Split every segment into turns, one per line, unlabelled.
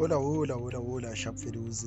Hola, Sharp Videos.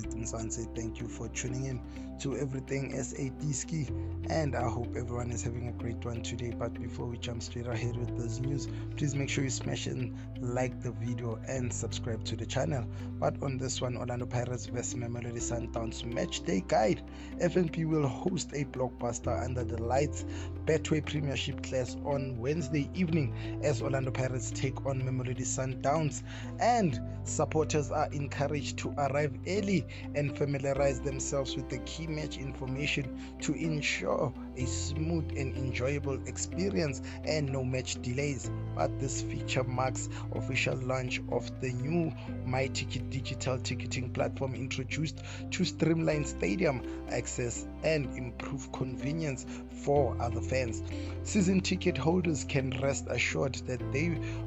Thank you for tuning in to Everything SAD Ski, and I hope everyone is having a great one today. But before we jump straight ahead with this news, please make sure you smash and like the video and subscribe to the channel. But on this one, Orlando Pirates vs Mamelodi Sundowns match day guide. FNP will host a blockbuster under the lights Betway Premiership class on Wednesday evening as Orlando Pirates take on Mamelodi Sundowns, and supporters are encouraged to arrive early and familiarize themselves with the key match information to ensure a smooth and enjoyable experience and no match delays. But this feature marks official launch of the new MyTicket digital ticketing platform introduced to streamline stadium access and improve convenience for other fans. Season ticket holders can rest assured that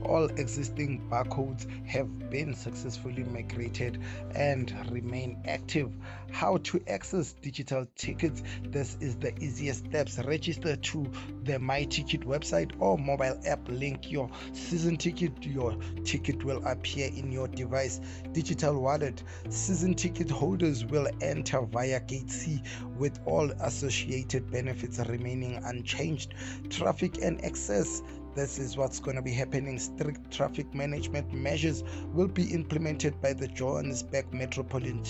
all existing barcodes have been successfully migrated and remain active. How to access digital tickets? This is the easiest steps. Register to the MyTicket website or mobile app. Link your season ticket. Your ticket will appear in your device digital wallet. Season ticket holders will enter via Gate C with all associated benefits remaining unchanged. Traffic and access. This is what's going to be happening. Strict traffic management measures will be implemented by the Johannesburg Metropolitan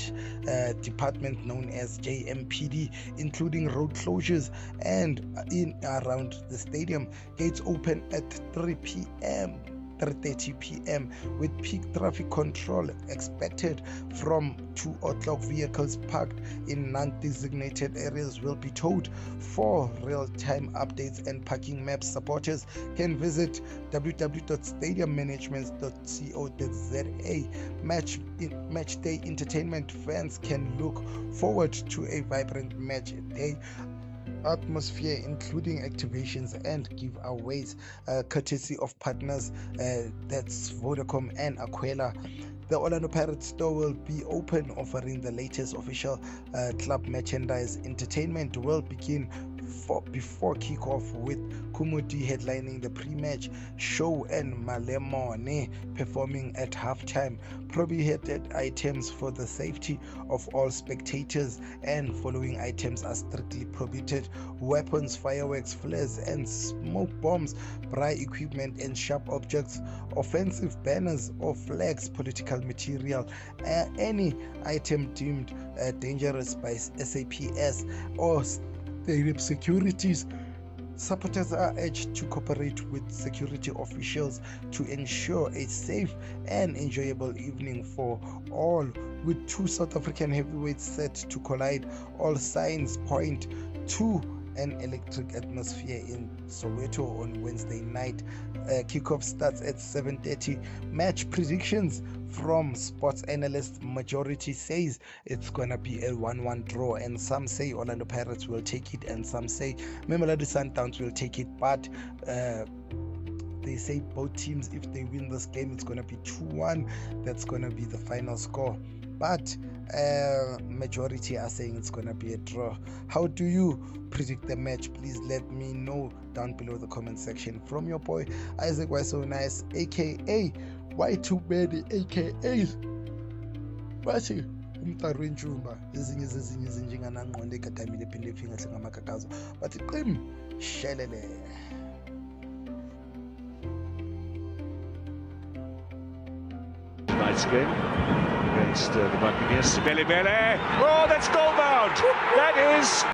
Department known as JMPD, including road closures and in around the stadium. Gates open at 3:30 p.m. with peak traffic control expected from 2 o'clock. Vehicles parked in non-designated areas will be towed. For real-time updates and parking maps, supporters can visit www.stadiummanagement.co.za. Match day entertainment. Fans can look forward to a vibrant match day atmosphere, including activations and giveaways courtesy of partners that's Vodacom and Aquila. The Orlando Pirates store will be open, offering the latest official club merchandise. Entertainment will begin before kickoff, with Kumudi headlining the pre-match show and Malemone performing at halftime. Prohibited items for the safety of all spectators, and following items are strictly prohibited: weapons, fireworks, flares and smoke bombs, braai equipment and sharp objects, offensive banners or flags, political material, any item deemed dangerous by SAPS or stadium securities. Supporters are urged to cooperate with security officials to ensure a safe and enjoyable evening for all. With two South African heavyweights set to collide, all signs point to an electric atmosphere in Soweto on Wednesday night. Kickoff starts at 7:30. Match predictions from sports analyst majority says it's gonna be a 1-1 draw, and some say Orlando Pirates will take it and some say Mamelodi Sundowns will take it, but they say both teams, if they win this game, it's gonna be 2-1. That's gonna be the final score, but majority are saying it's gonna be a draw. How do you predict the match? Please let me know down below the comment section. From your boy Isaac Why So Nice, aka Why Too Many AKAs, bathi umtaru wenjumba ezinye zezinye ezinjenganangqondo egadamile ephinde efingahle ngamakakazo bathi qim shelele.
Tonight's game against the Buccaneers. Bele. Oh, that's goal bound. That is